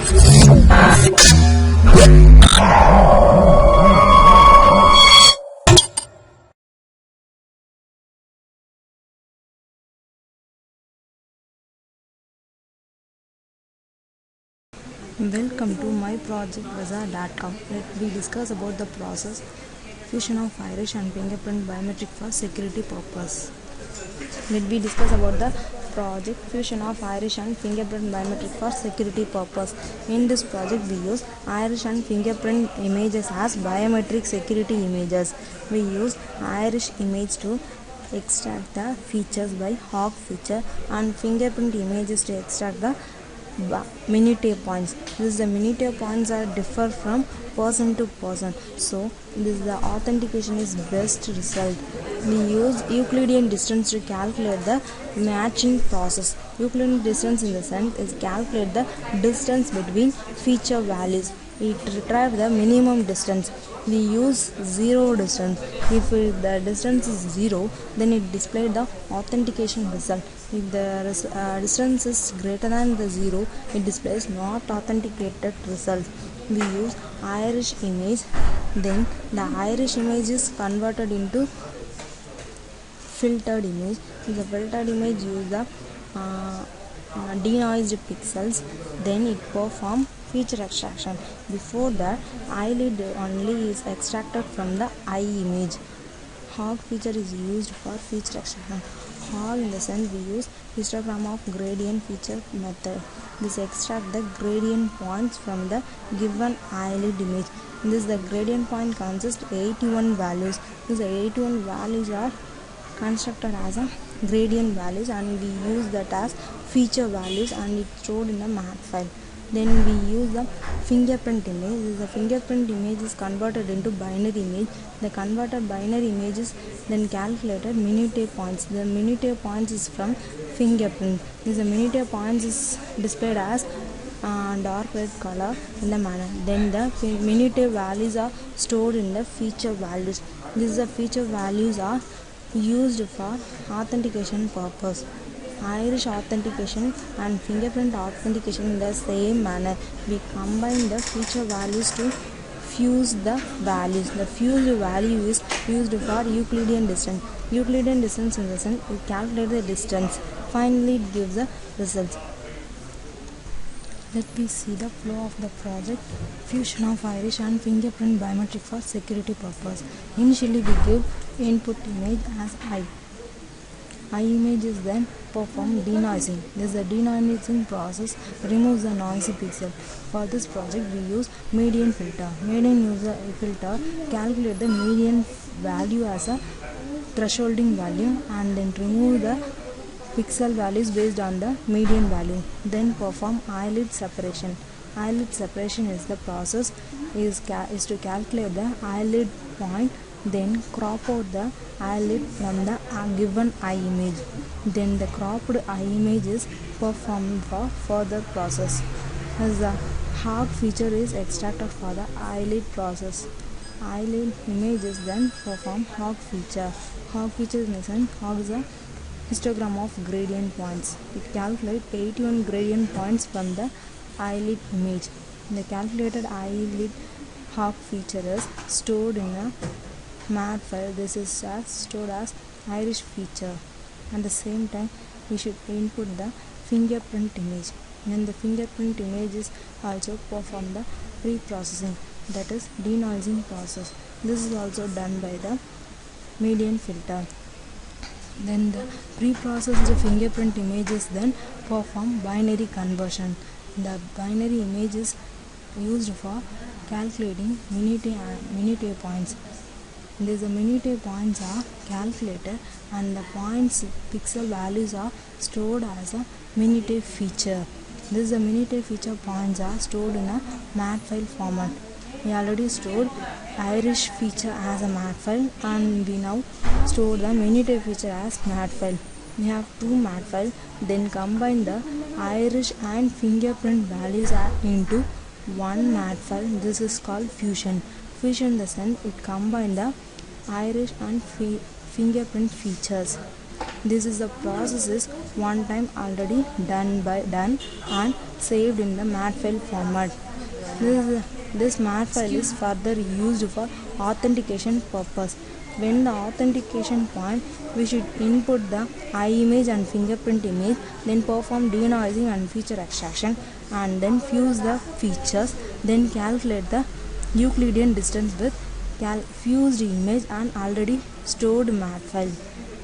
Welcome to my project Bazaar.com. Let me discuss about the process fusion of iris and fingerprint biometric for security purpose. Let me discuss about the project fusion of iris and fingerprint biometric for security purpose. In this project we use iris and fingerprint images as biometric security images. We use iris image to extract the features by hog feature and fingerprint images to extract the minute points. The minute points are differ from person to person, so the authentication is best result. We use Euclidean distance to calculate the matching process. Euclidean distance in the sense is calculate the distance between feature values. It retrieves the minimum distance. We use zero distance. If the distance is 0, then it displays the authentication result. If the distance is greater than the 0, it displays not authenticated result. We use iris image. Then the iris image is converted into filtered image. The filtered image use the denoised pixels. Then it perform feature extraction. Before that, eyelid only is extracted from the eye image. Hog feature is used for feature extraction. Hog in the sense we use histogram of gradient feature method. This extract the gradient points from the given eyelid image. The gradient point consists 81 values. These 81 values are constructed as a gradient values, and we use that as feature values, and it's stored in the mat file. Then we use the fingerprint image. The fingerprint image is converted into binary image. The converted binary image is then calculated minute points. The minute points is from fingerprint. The minute points is displayed as dark red color in the manner. Then the minute values are stored in the feature values. The feature values are used for authentication purpose. Iris authentication and fingerprint authentication in the same manner. We combine the feature values to fuse the values. The fused value is used for Euclidean distance. Euclidean distance in the sense we calculate the distance. Finally, it gives the results. Let me see the flow of the project fusion of iris and fingerprint biometric for security purpose. Initially, we give input image as eye. Eye image is then perform denoising. This denoising process removes the noisy pixel. For this project, we use median filter. Median filter calculate the median value as a thresholding value and then remove the pixel values based on the median value. Then perform eyelid separation. Eyelid separation is the process is to calculate the eyelid point. Then crop out the eyelid from the given eye image. Then the cropped eye image is performed for further process. As the hog feature is extracted for the eyelid process. Eyelid image is then perform hog feature. Hog feature in the sense hog is a histogram of gradient points. It calculates 81 gradient points from the eyelid image. The calculated eyelid hog feature is stored in a mat file. This is stored as iris feature. At the same time, we should input the fingerprint image. Then the fingerprint image is also perform the pre-processing, that is denoising process. This is also done by the median filter. Then the pre-processed fingerprint images then perform binary conversion. The binary image is used for calculating minute points. The minute points are calculated and the points pixel values are stored as a minute feature. The minute feature points are stored in a mat file format. We already stored iris feature as a mat file, and we now store the minute feature as mat file. We have two mat files, then combine the iris and fingerprint values into one mat file. This is called fusion. Fusion in the sense it combines the iris and fingerprint features. This is the process is one time already done and saved in the mat file format. This mat file is further used for authentication purpose. When the authentication point, we should input the eye image and fingerprint image, then perform denoising and feature extraction, and then fuse the features, then calculate the Euclidean distance with fused image and already stored mat file.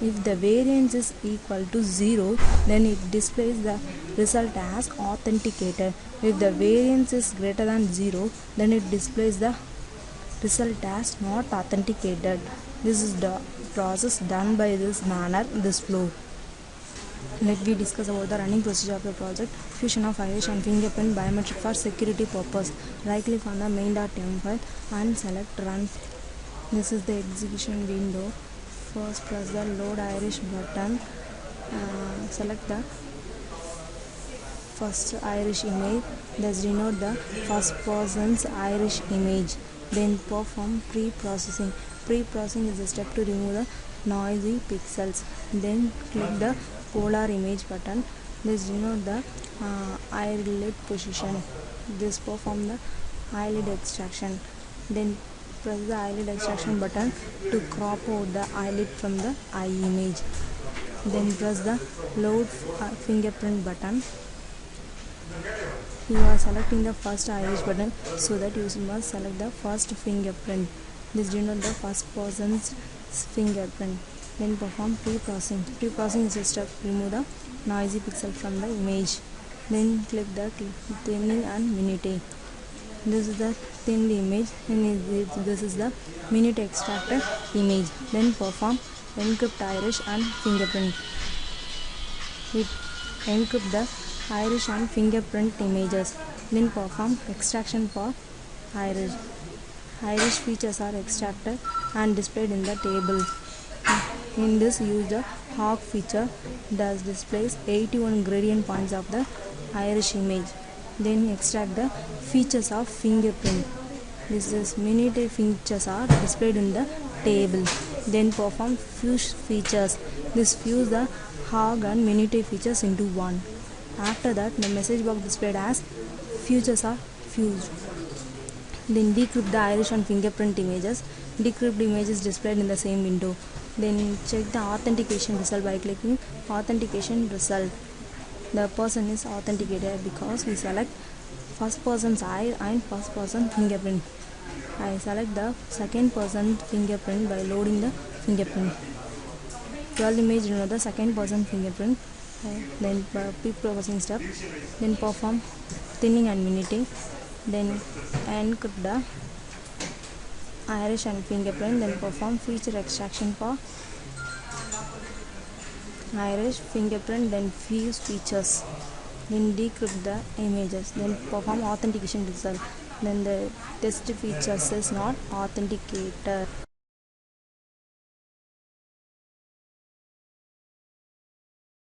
If the variance is equal to 0, then it displays the result as authenticated. If the variance is greater than 0, then it displays the result as not authenticated. This is the process done by this manner, this flow. Let me discuss about the running procedure of the project. Fusion of iris and fingerprint biometric for security purpose. Right click on the main.ym file and select run. This is the execution window. First press the load iris button. Select the first iris image. Thus denote the first person's iris image. Then perform pre-processing. Pre-processing is a step to remove the noisy pixels. Then click the polar image button. This denote the eyelid position. This perform the eyelid extraction. Then press the eyelid extraction button to crop out the eyelid from the eye image. Then press the load fingerprint button. You are selecting the first iris button, so that you must select the first fingerprint. This denote the first person's fingerprint. Then perform pre-processing. Pre-processing is a step to remove the noisy pixel from the image. Then click the thinning and minute. This is the thinned image, and this is the minute extracted image. Then perform encrypt iris and fingerprint. It encrypt the iris and fingerprint images. Then perform extraction for iris. Iris features are extracted and displayed in the table. In this, use the hawk feature that displays 81 gradient points of the iris image. Then extract the features of fingerprint. This is minute features are displayed in the table. Then perform fuse features. This fuse the hog and minute features into one. After that, the message box displayed as features are fused. Then decrypt the iris and fingerprint images. Decrypt images displayed in the same window. Then check the authentication result by clicking authentication result. The person is authenticated because we select first person's eye and first person fingerprint. I select the second person fingerprint by loading the fingerprint. 12 image denote the second person fingerprint. Then pre-processing step. Then perform thinning and minuting. Then encrypt the iris and fingerprint. Then perform feature extraction for iris, fingerprint, then fuse features. Then decrypt the images. Then perform authentication result. Then the test features is not authenticated.